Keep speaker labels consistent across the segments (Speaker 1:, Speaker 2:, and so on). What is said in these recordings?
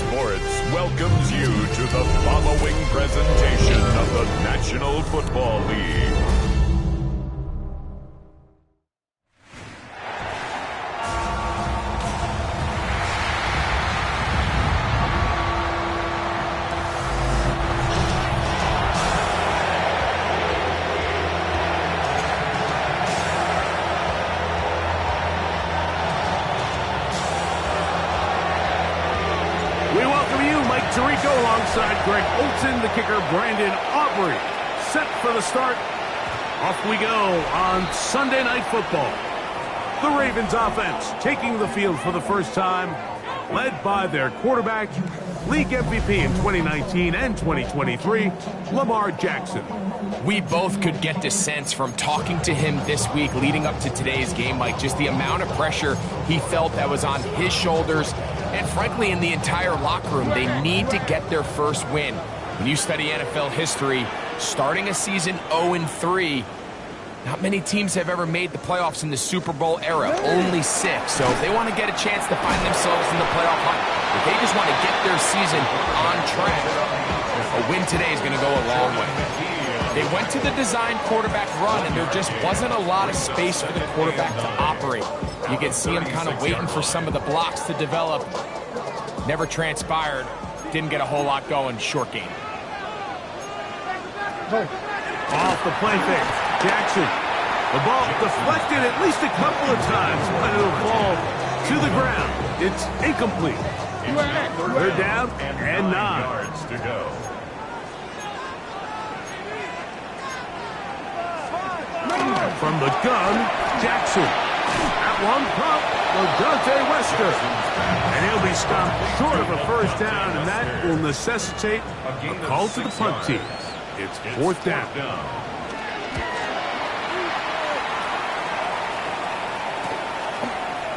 Speaker 1: Sports welcomes you to the following presentation of the National Football League.
Speaker 2: Alongside Greg Olson, the kicker Brandon Aubrey. Set for the start. Off we go on Sunday Night Football. The Ravens offense taking the field for the first time, led by their quarterback, league MVP in 2019 and 2023, Lamar Jackson.
Speaker 3: We both could get the sense from talking to him this week leading up to today's game, Mike, just the amount of pressure he felt that was on his shoulders. And frankly, in the entire locker room, they need to get their first win. When you study NFL history, starting a season 0-3, not many teams have ever made the playoffs in the Super Bowl era, only 6. So if they want to get a chance to find themselves in the playoff hunt, if they just want to get their season on track, a win today is going to go a long way. They went to the design quarterback run, and there just wasn't a lot of space for the quarterback to operate. You can see him kind of waiting for some of the blocks to develop. Never transpired. Didn't get a whole lot going. Short game.
Speaker 2: Off the play fake. Jackson. The ball deflected at least a couple of times, but it'll fall to the ground. It's incomplete. They're down and 9
Speaker 1: yards to go.
Speaker 2: From the gun, Jackson. At one pump, Dante Wester. And he'll be stopped short of a first down, and that will necessitate a call to the punt team. It's 4th down.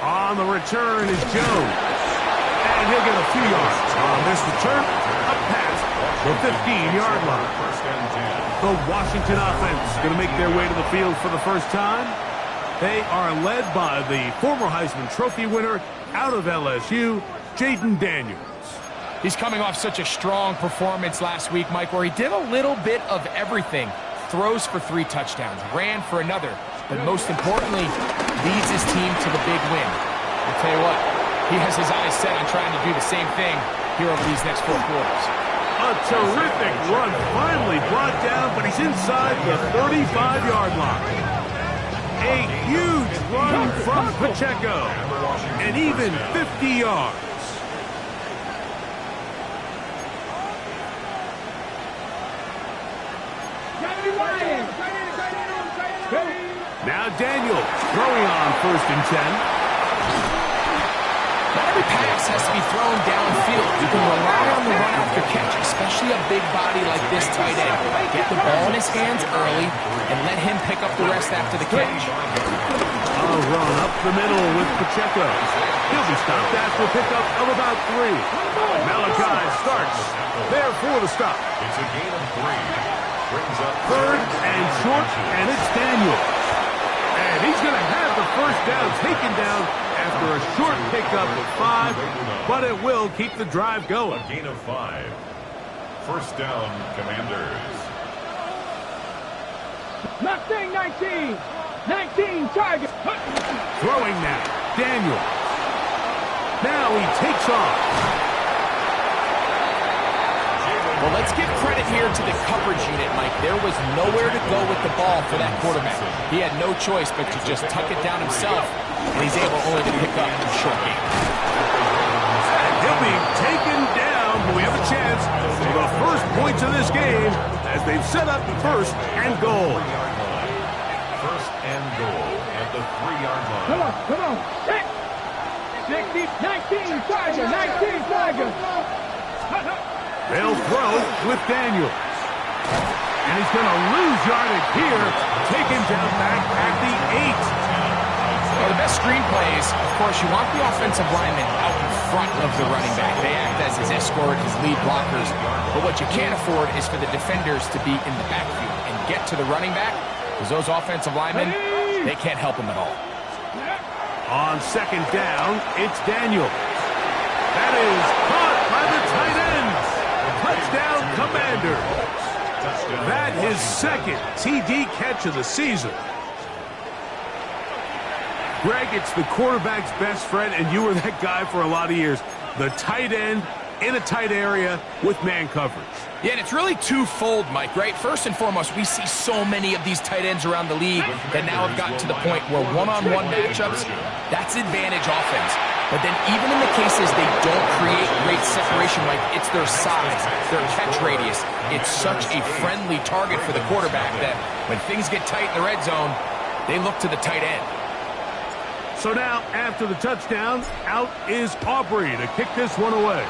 Speaker 2: On the return is Jones. And he'll get a few yards. On this return, a pass, the 15-yard line. The Washington offense going to make their way to the field for the first time. They are led by the former Heisman Trophy winner out of LSU, Jaden Daniels.
Speaker 3: He's coming off such a strong performance last week, Mike, where he did a little bit of everything. Throws for 3 touchdowns, ran for another, but most importantly, leads his team to the big win. I'll tell you what, he has his eyes set on trying to do the same thing here over these next 4 quarters.
Speaker 2: A terrific run, finally brought down, but he's inside the 35-yard line. A huge run from Pacheco, and even 50 yards. Now Daniels throwing on 1st and 10.
Speaker 3: Not every pass has to be thrown downfield. You can rely on the run after catch, especially a big body like this tight end. Get the ball in his hands early and let him pick up the rest after the catch.
Speaker 2: A run up the middle with Pacheco. He'll be stopped after a pickup of about 3. Malachi starts there for the stop.
Speaker 1: It's a gain of 3. Brings up
Speaker 2: 3rd and short, and it's Daniels. And he's going to have the first down taken down after a short pickup of 5, but it will keep the drive going.
Speaker 1: A gain of 5. First down, Commanders.
Speaker 4: 19, 19, target.
Speaker 2: Throwing now, Daniels. Now he takes off.
Speaker 3: Well, let's give credit here to the coverage unit, Mike. There was nowhere to go with the ball for that quarterback. He had no choice but to just tuck it down himself, and he's able only to pick up a short game.
Speaker 2: He'll be taken down, but we have a chance for the first points of this game as they've set up 1st and goal.
Speaker 1: 1st and goal at the 3-yard line.
Speaker 4: Come on. 60, 19, target, 19, target.
Speaker 2: They'll throw with Daniels. And he's going to lose yardage here. Taken down back at the 8.
Speaker 3: Well, the best screenplays, of course, you want the offensive lineman out in front of the running back. They act as his escort, his lead blockers. But what you can't afford is for the defenders to be in the backfield and get to the running back, because those offensive linemen, they can't help him at all.
Speaker 2: On 2nd down, it's Daniels. That is caught by the his second TD catch of the season. Greg, it's the quarterback's best friend, and you were that guy for a lot of years. The tight end in a tight area with man coverage.
Speaker 3: Yeah, and it's really twofold, Mike, right? First and foremost, we see so many of these tight ends around the league that now have gotten to the point where one-on-one matchups, that's advantage offense. But then even in the cases they don't create great separation, Mike, it's their size, their catch radius. It's such a friendly target for the quarterback that when things get tight in the red zone, they look to the tight end.
Speaker 2: So now, after the touchdown, out is Aubrey to kick this one away.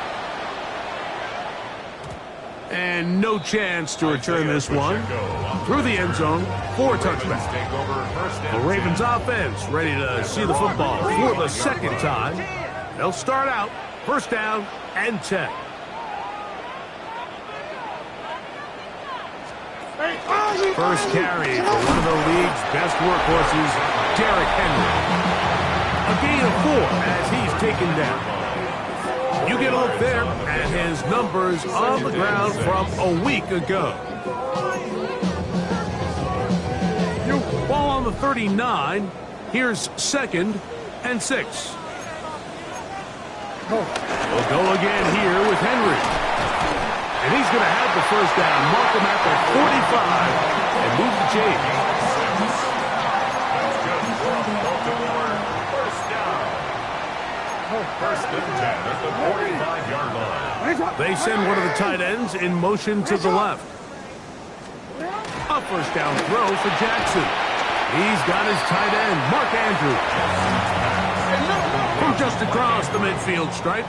Speaker 2: And no chance to return this one through the end zone for a touchback. The Ravens offense ready to see the football for the second time. They'll start out first down and 10. First carry for one of the league's best workhorses, Derrick Henry. A gain of 4 as he's taken down. You get a look there at his numbers on the ground from a week ago. Ball on the 39. Here's 2nd and 6. We'll go again here with Henry. And he's going to have the first down. Mark him at the 45 and move the chains.
Speaker 1: First and 10 at the 45-yard line.
Speaker 2: They send one of the tight ends in motion to the left. A first down throw for Jackson. He's got his tight end, Mark Andrews. From just across the midfield stripe,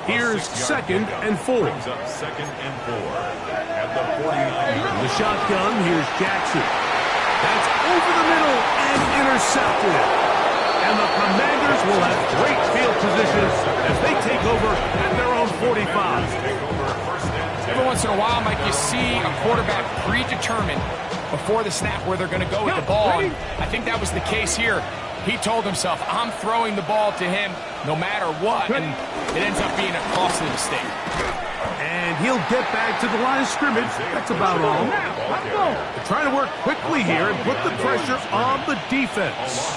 Speaker 2: here's 2nd and 4.
Speaker 1: Brings up 2nd and 4 at the 49.
Speaker 2: The shotgun, here's Jackson. That's over the middle and intercepted. And the Commanders will have great field position as they take over at their own 45.
Speaker 3: Every once in a while, Mike, you see a quarterback predetermined before the snap where they're going to go with the ball. And I think that was the case here. He told himself, I'm throwing the ball to him no matter what. And it ends up being a costly mistake.
Speaker 2: And he'll get back to the line of scrimmage. That's about all. They're trying to work quickly here and put the pressure on the defense.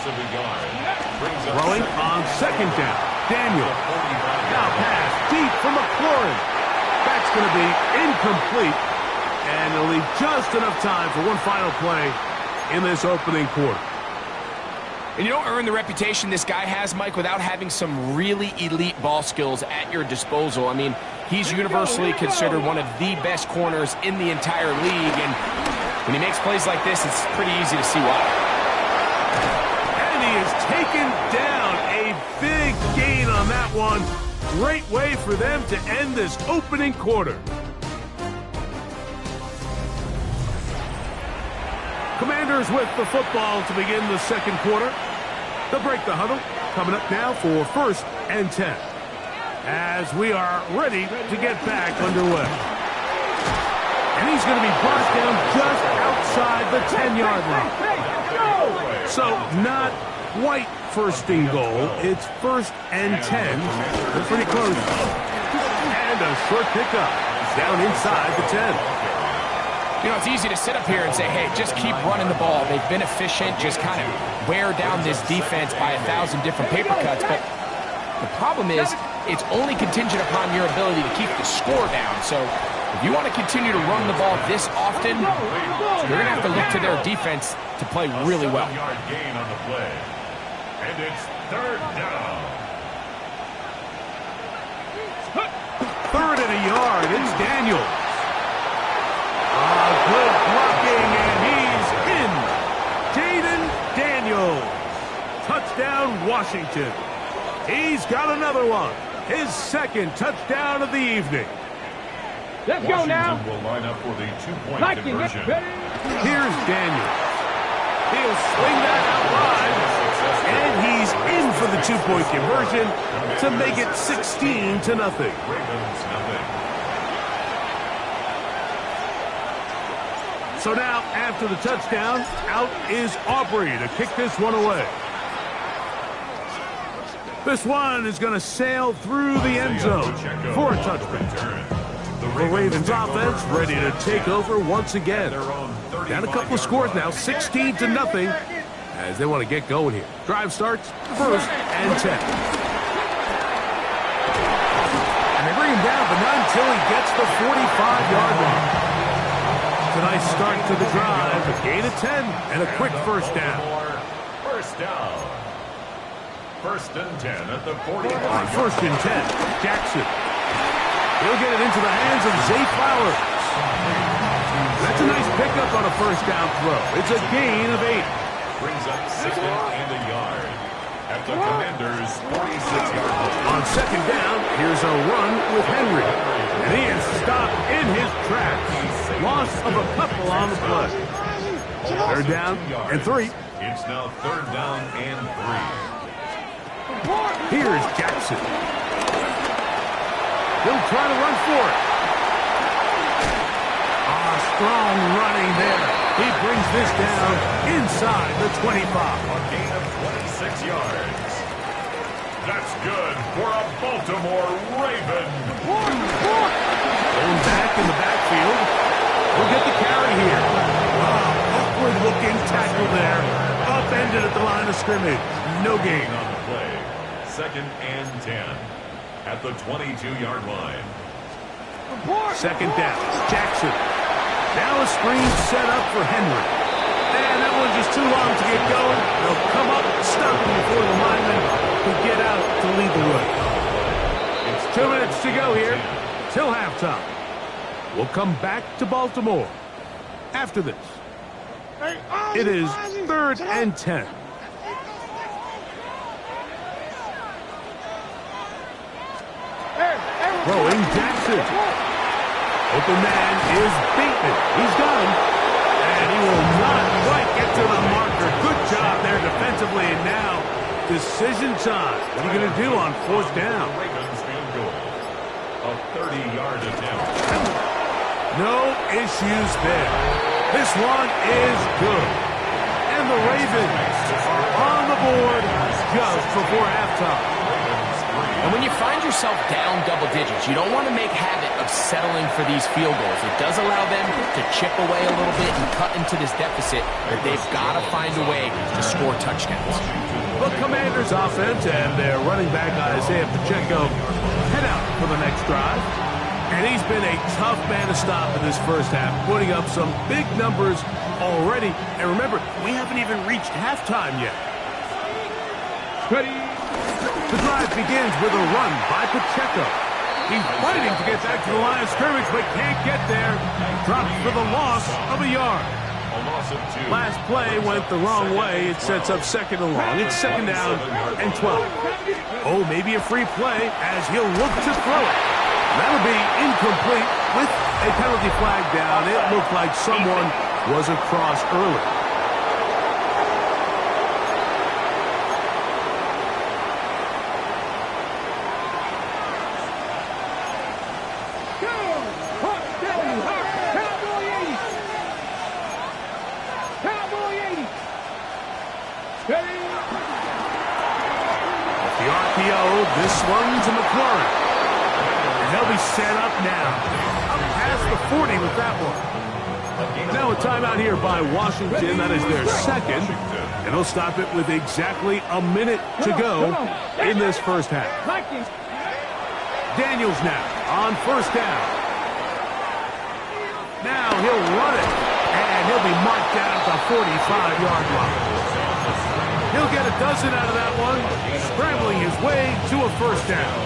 Speaker 2: Throwing on 2nd down. Daniel. Now pass deep for McLaurin. That's going to be incomplete. And they'll leave just enough time for one final play in this opening quarter.
Speaker 3: And you don't earn the reputation this guy has, Mike, without having some really elite ball skills at your disposal. I mean, he's universally considered one of the best corners in the entire league. And when he makes plays like this, it's pretty easy to see why.
Speaker 2: And he is taken down. A big gain on that one. Great way for them to end this opening quarter. Commanders with the football to begin the second quarter. They'll break the huddle. Coming up now for 1st and 10. As we are ready to get back underway. And he's going to be brought down just outside the 10-yard line. So not quite 1st and goal. It's 1st and 10. They're pretty close. And a short pickup down inside the 10.
Speaker 3: You know, it's easy to sit up here and say, hey, just keep running the ball. They've been efficient, just kind of wear down this defense by 1,000 different paper cuts. But the problem is it's only contingent upon your ability to keep the score down. So if you want to continue to run the ball this often, you're going to have to look to their defense to play really well.
Speaker 1: Gain on the play. And it's 3rd down.
Speaker 2: 3rd and a yard. It's Daniel. Good blocking, and he's in. Jaden Daniels. Touchdown, Washington. He's got another one. His 2nd touchdown of the evening.
Speaker 4: Let's go now.
Speaker 1: Washington will line up for the 2-point conversion.
Speaker 2: Here's Daniels. He'll swing that out wide, and he's in for the 2-point conversion to make it 16-0.
Speaker 1: Ravens nothing.
Speaker 2: So now, after the touchdown, out is Aubrey to kick this one away. This one is going to sail through the end zone for a touchback. The Ravens offense ready to take over once again. Down a couple of scores now, 16-0, as they want to get going here. Drive starts, 1st and 10. And they bring him down, but not until he gets the 45-yard line. It's a nice start to the drive, a gain of 10, and a quick first down.
Speaker 1: First down. 1st and 10 at the 45.
Speaker 2: On 1st and 10, Jackson. He'll get it into the hands of Zay Flowers. That's a nice pickup on a first down throw. It's a gain of 8.
Speaker 1: Brings up 2nd and a yard at the Commanders' 46-yard line.
Speaker 2: On 2nd down, here's a run with Henry. And he is stopped in his tracks. Loss of a couple on the play. 3rd down and 3.
Speaker 1: It's now 3rd down and 3.
Speaker 2: Here's Jackson. He'll try to run for it. Strong running there. He brings this down inside the 25.
Speaker 1: A gain of 26 yards. That's good for a Baltimore Raven.
Speaker 2: Going back in the backfield. We'll get the carry here. Awkward looking tackle there. Upended at the line of scrimmage. No gain
Speaker 1: on the play. 2nd and 10 at the 22-yard line.
Speaker 2: 2nd down. Jackson. Now a screen set up for Henry. And that one's just too long to get going. They'll come up, stop him before the lineman can get out to lead the way. It's 2 minutes to go here till halftime. We'll come back to Baltimore after this. It is 3rd and 10. Throwing Jackson. Open man is beaten. He's got him. And he will not quite get to the marker. Good job there defensively. And now, decision time. What are you going to do on 4th down?
Speaker 1: Ravens field goal. A 30-yard attempt.
Speaker 2: No issues there. This one is good. And the Ravens are on the board just before halftime.
Speaker 3: And when you find yourself down double digits, you don't want to make habit of settling for these field goals. It does allow them to chip away a little bit and cut into this deficit, but they've got to find a way to score touchdowns.
Speaker 2: The Commanders offense and their running back Isaiah Pacheco head out for the next drive. And he's been a tough man to stop in this first half, putting up some big numbers already. And remember, we haven't even reached halftime yet. Ready? The drive begins with a run by Pacheco. He's fighting to get back to the line of scrimmage, but can't get there. Drops for the loss of a yard.
Speaker 1: A loss of 2.
Speaker 2: Last play went the wrong way. It sets up 2nd and long. It's 2nd down and 12. Oh, maybe a free play as he'll look to throw it. That'll be incomplete with a penalty flag down. It looked like someone was across early. This one to McLaurin. And they'll be set up now. Up past the 40 with that one. Now a timeout here by Washington. That is their 2nd. And they'll stop it with exactly a minute to go in this first half. Daniels now on 1st down. Now he'll run it. And he'll be marked down at the 45-yard line. He'll get a dozen out of that one, scrambling his way to a first down.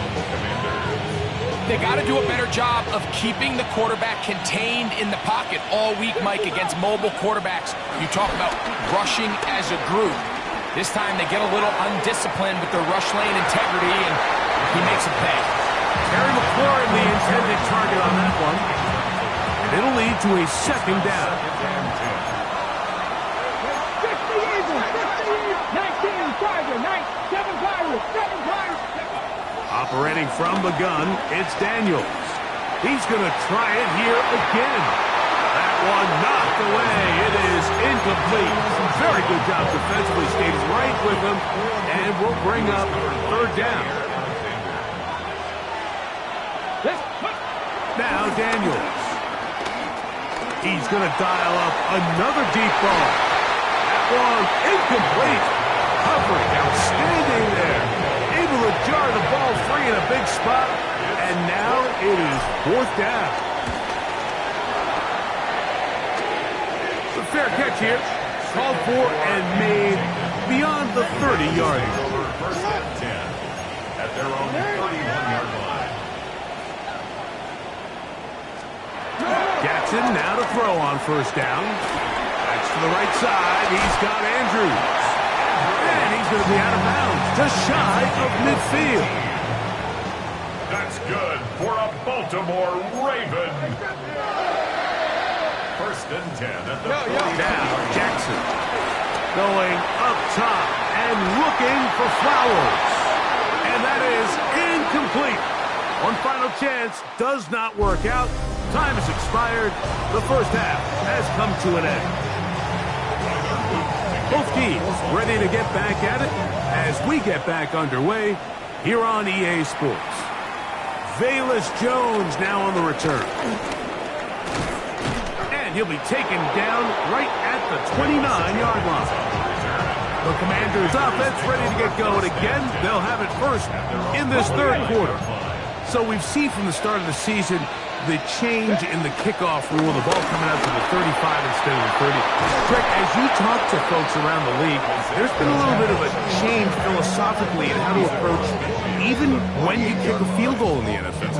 Speaker 3: They got to do a better job of keeping the quarterback contained in the pocket all week, Mike, against mobile quarterbacks. You talk about rushing as a group. This time they get a little undisciplined with their rush lane integrity, and he makes a pay.
Speaker 2: Terry McLaurin, the intended target on that one. And it'll lead to a 2nd down. Operating from the gun, it's Daniels. He's going to try it here again. That one knocked away. It is incomplete. Very good job defensively. Stays right with him, and will bring up 3rd down. Now Daniels. He's going to dial up another deep ball. That one incomplete. Covering outstanding there. Able to jar the ball free in a big spot. And now it is 4th down. The fair catch here. Called for and made beyond the 30-yard line.
Speaker 1: First and 10 at their own 31-yard line.
Speaker 2: Jackson now to throw on 1st down. That's to the right side. He's got Andrews. And he's going to be out of bounds, just shy of midfield.
Speaker 1: That's good for a Baltimore Raven. First and 10 at the 30-yard
Speaker 2: Now
Speaker 1: line.
Speaker 2: Jackson going up top and looking for Flowers. And that is incomplete. One final chance does not work out. Time has expired. The first half has come to an end. Both teams ready to get back at it as we get back underway here on EA Sports. Velus Jones now on the return. And he'll be taken down right at the 29-yard line. The Commanders' offense ready to get going again. They'll have it first in this 3rd quarter. So we've seen from the start of the season the change in the kickoff rule, the ball coming out to the 35 instead of the 30. Greg, as you talk to folks around the league, there's been a little bit of a change philosophically in how to approach even when you kick a field goal in the NFL.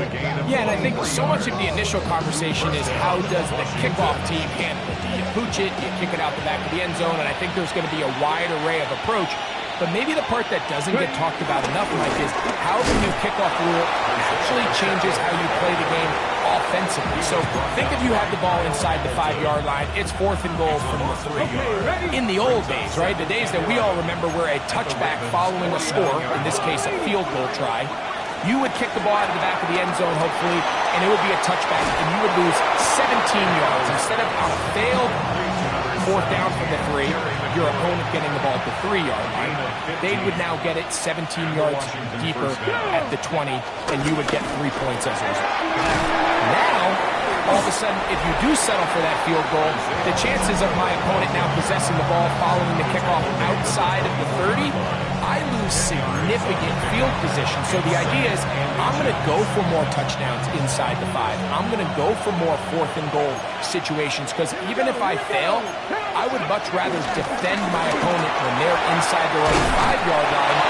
Speaker 3: Yeah, and I think so much of the initial conversation is how does the kickoff team handle it? Do you pooch it? Do you kick it out the back of the end zone? And I think there's going to be a wide array of approach. But maybe the part that doesn't get talked about enough, Mike, is how the new kickoff rule actually changes how you play the game offensively. So think if you have the ball inside the 5-yard line, it's 4th and goal from the 3. In the old days, right, the days that we all remember where a touchback following a score, in this case a field goal try, you would kick the ball out of the back of the end zone, hopefully, and it would be a touchback, and you would lose 17 yards. Instead of on a failed 4th down from the 3, your opponent getting the ball at the 3-yard line, they would now get it 17 yards deeper at the 20, and you would get 3 points as a result. Now, all of a sudden, if you do settle for that field goal, the chances of my opponent now possessing the ball following the kickoff outside of the 30, I lose significant field position. So the idea is I'm going to go for more touchdowns inside the 5. I'm going to go for more 4th and goal situations because even if I fail, I would much rather defend my opponent when they're inside their own 5-yard line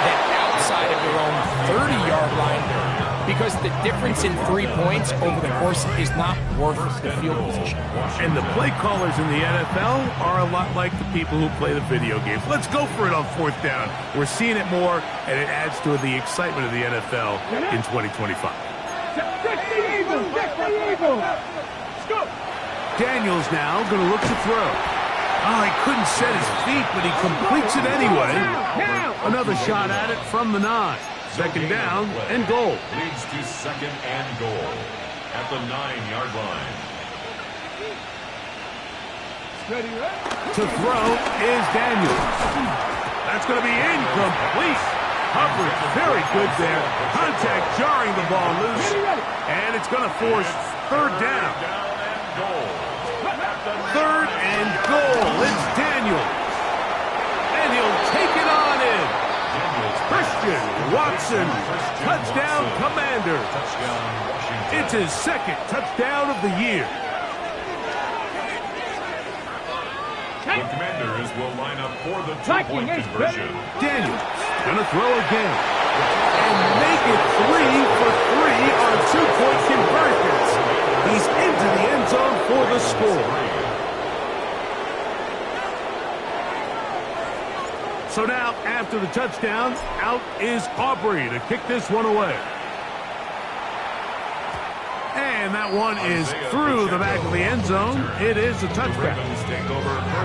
Speaker 3: than outside of their own 30-yard line, because the difference in 3 points over the course is not worth the field position.
Speaker 2: And the play callers in the NFL are a lot like the people who play the video games. Let's go for it on 4th down. We're seeing it more, and it adds to the excitement of the NFL in 2025. Daniels now going to look to throw. Oh, he couldn't set his feet, but he completes it anyway. Another shot at it from the 9. 2nd down and goal.
Speaker 1: Leads to 2nd and goal at the 9-yard line.
Speaker 2: To throw is Daniels. That's going to be incomplete. Coverage very good there. Contact jarring the ball loose. And it's going to force 3rd down. 3rd and goal. It's Daniels. And he'll take it on in. Christian Watson, touchdown Commander. It's his 2nd touchdown of the year.
Speaker 1: The Commanders will line up for the 2-point conversion.
Speaker 2: Daniels gonna throw again and make it 3 for 3 on 2-point conversions. He's into the end zone for the score. So now, after the touchdown, out is Aubrey to kick this one away. And that one is through the back of the end zone. It is a touchback.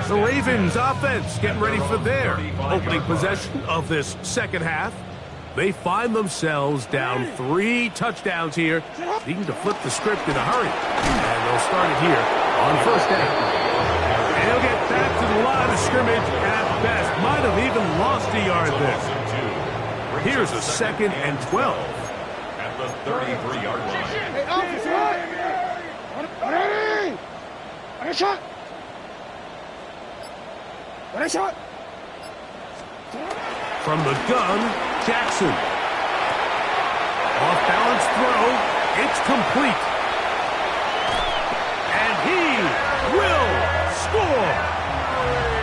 Speaker 2: The Ravens offense getting ready for their opening possession of this 2nd half. They find themselves down 3 touchdowns here, needing to flip the script in a hurry. And they'll start it here on 1st down. And he'll get back to the line of scrimmage at best. Might have even lost a yard there. Here's a 2nd and 12.
Speaker 1: At the 33-yard line.
Speaker 4: shot. What a shot.
Speaker 2: From the gun, Jackson. Off-balance throw. It's complete. And he will score.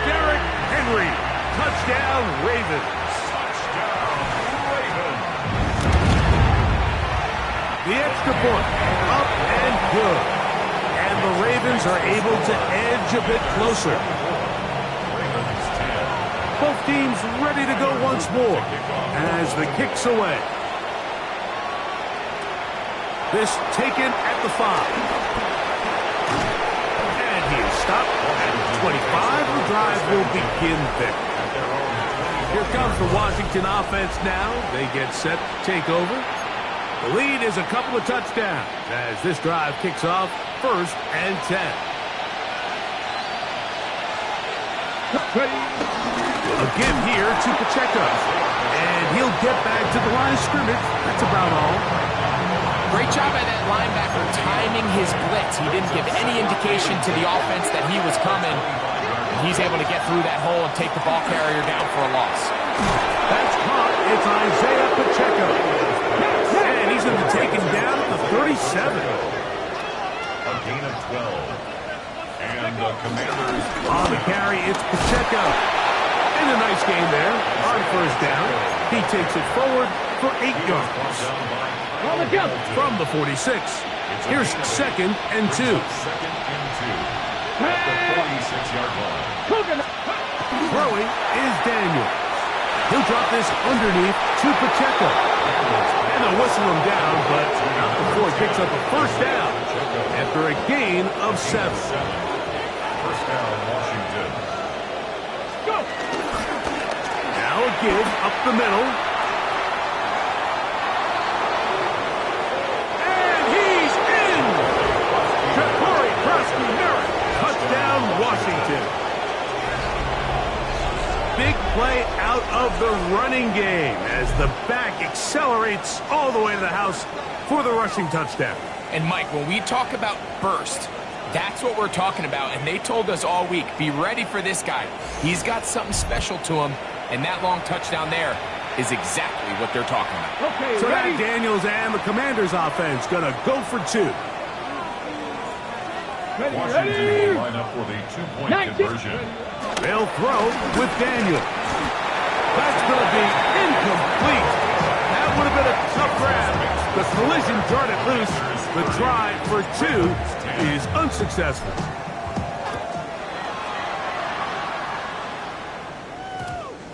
Speaker 2: Derrick Henry. Touchdown, Ravens. The extra point, up and good. And the Ravens are able to edge a bit closer. Both teams ready to go once more as the kick's away. This taken at the 5. And he is stopped at 25. The drive will begin there. Here comes the Washington offense now. They get set to take over. The lead is a couple of touchdowns as this drive kicks off 1st and 10. A give here to Pacheco. And he'll get back to the line of scrimmage. That's about all.
Speaker 3: Great job by that linebacker timing his blitz. He didn't give any indication to the offense that he was coming. And he's able to get through that hole and take the ball carrier down for a loss.
Speaker 2: That's caught. It's Isaiah Pacheco. And he's going to be taken down at the 37.
Speaker 1: A gain of 12. And the Commanders
Speaker 2: on the carry, it's Pacheco. And a nice game there on 1st down. He takes it forward for 8 yards. From the 46. Here's 2nd and 2.
Speaker 1: 2nd and 2. At the 46-yard line.
Speaker 2: Throwing is Daniel. He'll drop this underneath to Pacheco. And they'll whistle him down, but not before he picks up a 1st down after a gain of 7.
Speaker 1: 1st down, Washington.
Speaker 2: Go! Now a give up the middle. And he's in! Ja'Cory Merritt. Touchdown, Washington. Big play out of the running game as the back accelerates all the way to the house for the rushing touchdown.
Speaker 3: And Mike, when we talk about burst, that's what we're talking about. And they told us all week, be ready for this guy. He's got something special to him. And that long touchdown there is exactly what they're talking about.
Speaker 2: Okay, so now Daniels and the Commanders offense going to go for 2.
Speaker 1: Washington will line up for the 2-point conversion.
Speaker 2: They'll throw with Daniel. That's going to be incomplete. That would have been a tough grab. The collision darted loose. The try for 2 is unsuccessful.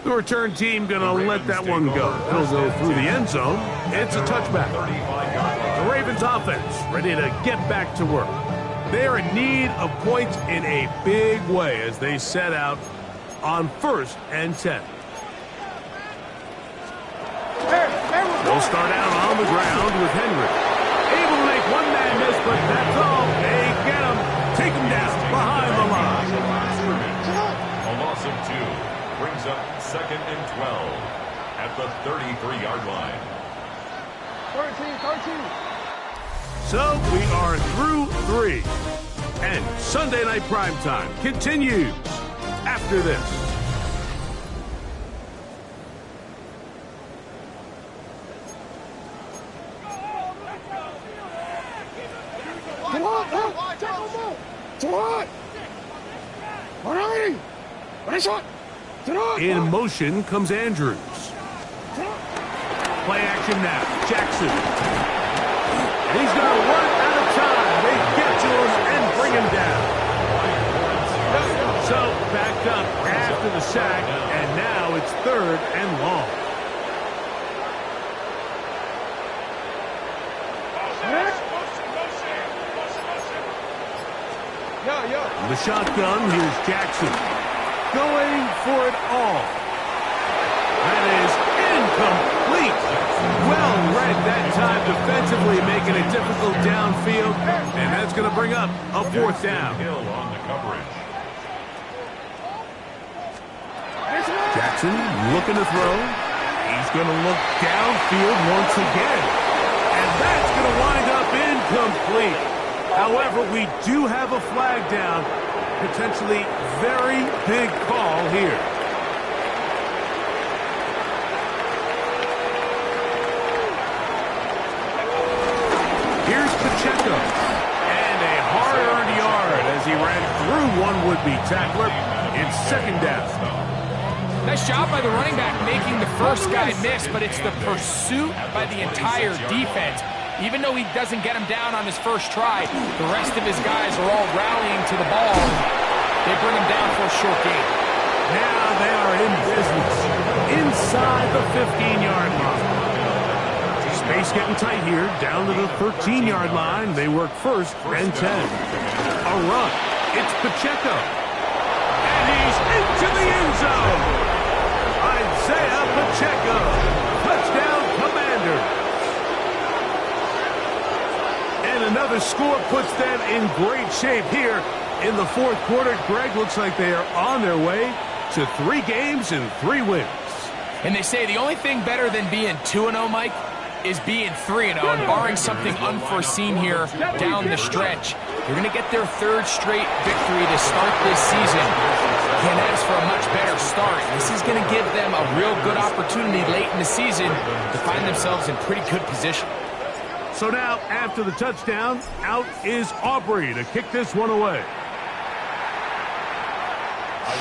Speaker 2: The return team going to let that one go. It'll go through the end zone. It's a touchback. The Ravens offense ready to get back to work. They are in need of points in a big way as they set out on 1st and 10. They'll start out on the ground with Henry. Able to make one man miss, but that's all. They get him. Take him down behind the line.
Speaker 1: A loss of 2 brings up 2nd and 12 at the 33-yard line.
Speaker 4: 13.
Speaker 2: So we are through 3. And Sunday Night Primetime continues after this. In motion comes Andrews. Play action now. Jackson. He's going to run out of time. They get to him and bring him down. So backed up after the sack, and now it's 3rd and long. The shotgun, here's Jackson. Going for it all. That is incomplete. Well read that time defensively, making it difficult downfield. And that's going to bring up a 4th down. Jackson looking to throw. He's going to look downfield once again. And that's going to wind up incomplete. However, we do have a flag down. Potentially very big call here. Here's Pacheco. And a hard-earned yard as he ran through one would-be tackler. It's second down.
Speaker 3: Nice job by the running back making the first guy miss, but it's the pursuit by the entire defense. Even though he doesn't get him down on his first try, the rest of his guys are all rallying to the ball. They bring him down for a short gain.
Speaker 2: Now they are in business inside the 15-yard line. Space getting tight here, down to the 13-yard line. They work first and 10. A run. It's Pacheco. And he's into the end zone. Isaiah Pacheco. Touchdown, Commanders. And another score puts them in great shape here in the fourth quarter. Greg, looks like they are on their way to 3 games and 3 wins.
Speaker 3: And they say the only thing better than being 2-0, Mike, is being 3-0. And barring something unforeseen here down the stretch, you're going to get their 3rd straight victory to start this season. Can't ask for a much better start. This is going to give them a real good opportunity late in the season to find themselves in pretty good position.
Speaker 2: So now, after the touchdown, out is Aubrey to kick this one away.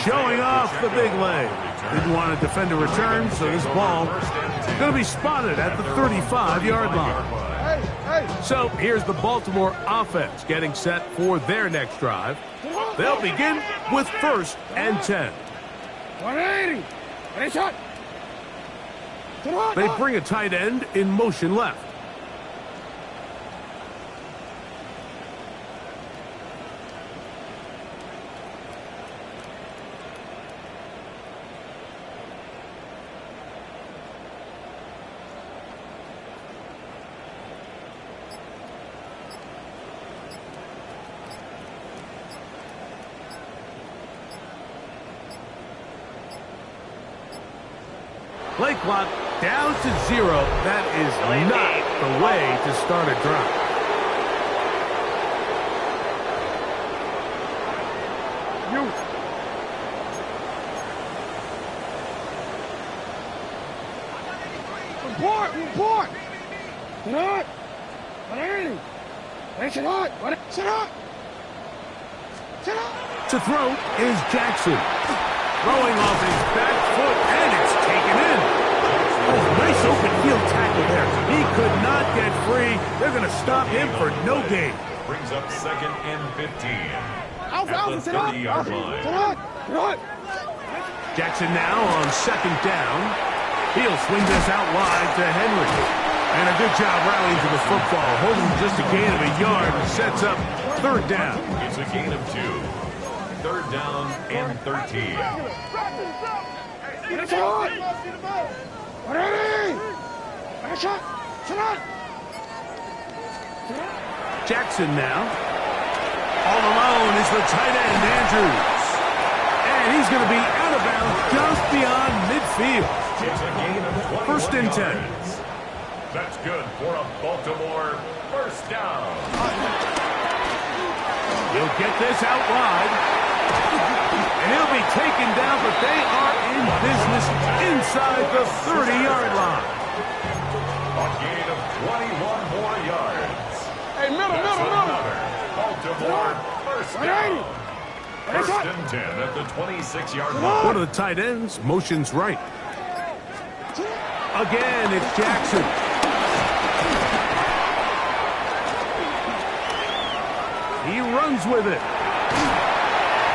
Speaker 2: Showing off the big leg. Didn't want to defend a return, so this ball is going to be spotted at the 35-yard line. So here's the Baltimore offense getting set for their next drive. They'll begin with first and 10.
Speaker 4: 180.
Speaker 2: They bring a tight end in motion left. Play clock down to 0. That is not the way to start a drive.
Speaker 4: Report! Sit up! Sit up!
Speaker 2: To throw is Jackson. Throwing off his back foot, and it's taken in. Oh, nice open field tackle there. He could not get free. They're going to stop him for no gain.
Speaker 1: Brings up second and 15.
Speaker 4: Out,
Speaker 1: at the 30-yard line.
Speaker 2: Jackson now on second down. He'll swing this out wide to Henry. And a good job rallying to the football. Holding just a gain of a yard and sets up third down.
Speaker 1: It's a gain of 2. Third down and 13.
Speaker 2: Jackson now. All alone is the tight end, Andrews. And he's going to be out of bounds just beyond midfield.
Speaker 1: It's a gain of 21
Speaker 2: First and 10.
Speaker 1: yards. That's good for a Baltimore first down.
Speaker 2: He'll get this out wide. And he'll be taken down, but they are in business inside the 30-yard line.
Speaker 1: A gain of 21 more yards.
Speaker 4: Hey, middle.
Speaker 1: Another Baltimore first down. First and 10 at the 26-yard line.
Speaker 2: One of the tight ends motions right. Again, it's Jackson. He runs with it.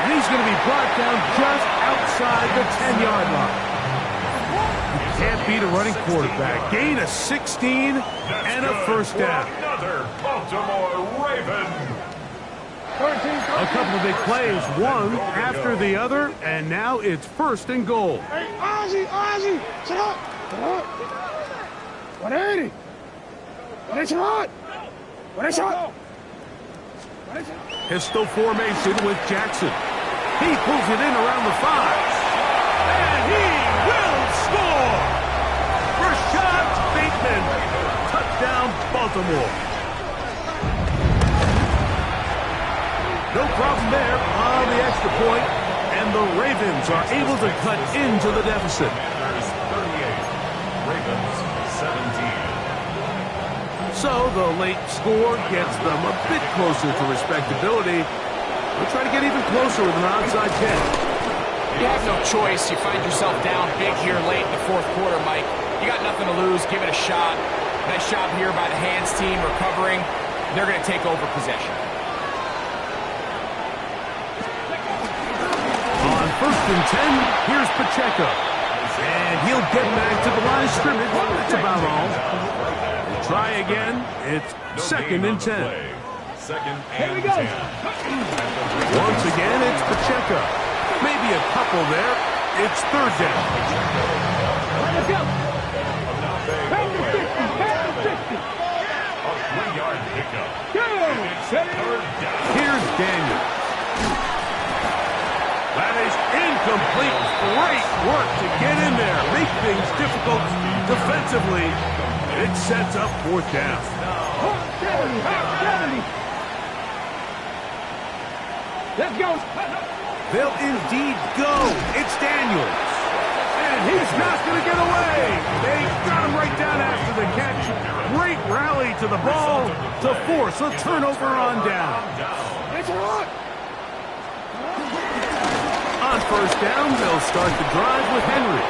Speaker 2: And he's going to be brought down just outside the 10-yard line. You can't beat a running quarterback. Gain of 16 and a first down.
Speaker 1: Another Baltimore Raven.
Speaker 2: A couple of big plays, one after the other, and now it's first and goal.
Speaker 4: Hey, Ozzy, sit up. 180. What is it?
Speaker 2: Pistol formation with Jackson. He pulls it in around the 5. And he will score! Rashad Bateman. Touchdown, Baltimore. No problem there on the extra point, and the Ravens are able to cut into the deficit.
Speaker 1: 38, Ravens 17.
Speaker 2: So the late score gets them a bit closer to respectability. They'll try to get even closer with an onside kick.
Speaker 3: You have no choice. You find yourself down big here late in the fourth quarter, Mike. You got nothing to lose. Give it a shot. Nice job here by the hands team recovering. They're going to take over possession.
Speaker 2: On 1st and 10, here's Pacheco. And he'll get back to the line of scrimmage. That's about all. We'll try again. It's 2nd and 10.
Speaker 1: Second
Speaker 4: Here we
Speaker 1: and
Speaker 4: go.
Speaker 1: 10.
Speaker 2: Once again, it's Pacheco. Maybe a couple there. It's 3rd down.
Speaker 4: Let's go.
Speaker 1: Pound the 50, pound the 50. A 3-yard pickup.
Speaker 4: Go.
Speaker 1: It's 3rd down.
Speaker 2: Here's Daniel. That is incomplete. Great work to get in there. Make things difficult defensively. It sets up 4th down.
Speaker 4: 70. Let's go.
Speaker 2: They'll indeed go. It's Daniels. And he's not going to get away. They got him right down after the catch. Great rally to the ball to force a turnover on down.
Speaker 4: It's hot.
Speaker 2: On 1st down, they'll start the drive with Henry.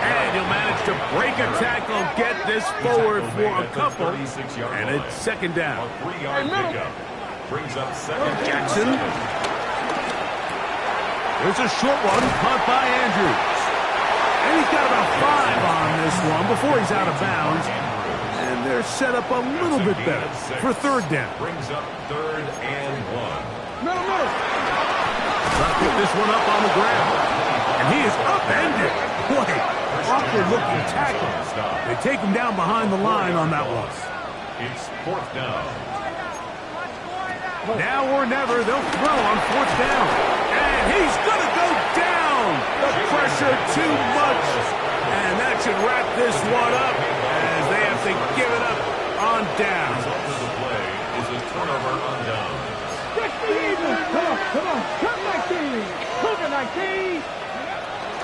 Speaker 2: And he'll manage to break a tackle, get this forward for a couple. And it's 2nd down.
Speaker 1: A 3-yard pickup. Brings up 2nd.
Speaker 2: Jackson. There's a short one caught by Andrews. And he's got about 5 on this one before he's out of bounds. And they're set up a little bit better for 3rd down.
Speaker 1: Brings up 3rd and 1.
Speaker 4: Middle.
Speaker 2: Trying to pick this one up on the ground. And he is upended. Boy, awkward-looking tackle. They take him down behind the line on that one.
Speaker 1: It's 4th down.
Speaker 2: Now or never, they'll throw on 4th down. And he's going to go down. The pressure too much. And that should wrap this one up as they have to give it up on down.
Speaker 1: Result of the play is a turnover on down.
Speaker 4: 60 even. Come on. Come 19. Cook it 19.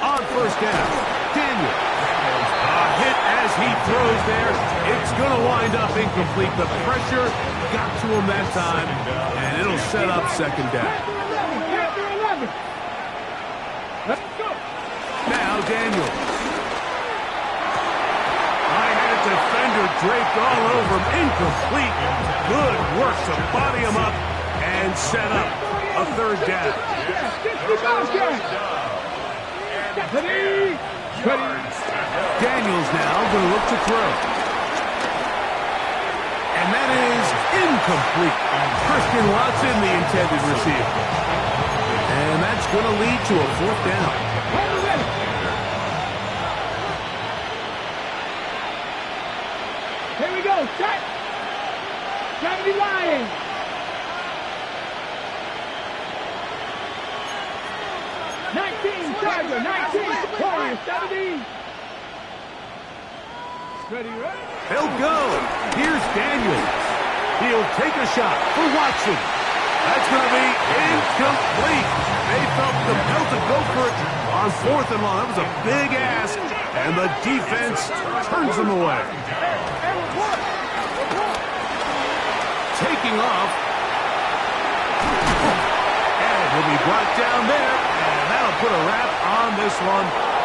Speaker 2: On 1st down, Daniel. A hit as he throws there. It's going to wind up incomplete. The pressure got to him that time, and it'll set up 2nd down.
Speaker 4: 11. Let's go.
Speaker 2: Now Daniel. I had a defender draped all over him. Incomplete. Good work to body him up and set up a 3rd down. Daniels now going to look to throw. And that is incomplete. Christian Watson, the intended receiver. And that's going to lead to a 4th down.
Speaker 4: Here we go. Shot. 70 Lions. Charger, 19, Warriors, 70. Ready, right?
Speaker 2: They'll go. Here's Daniels. He'll take a shot for Watson. That's going to be incomplete. They felt compelled to go for it on 4th and long. That was a big ask, and the defense turns them away. Taking off. And he'll be brought down there. That'll put a wrap on this one.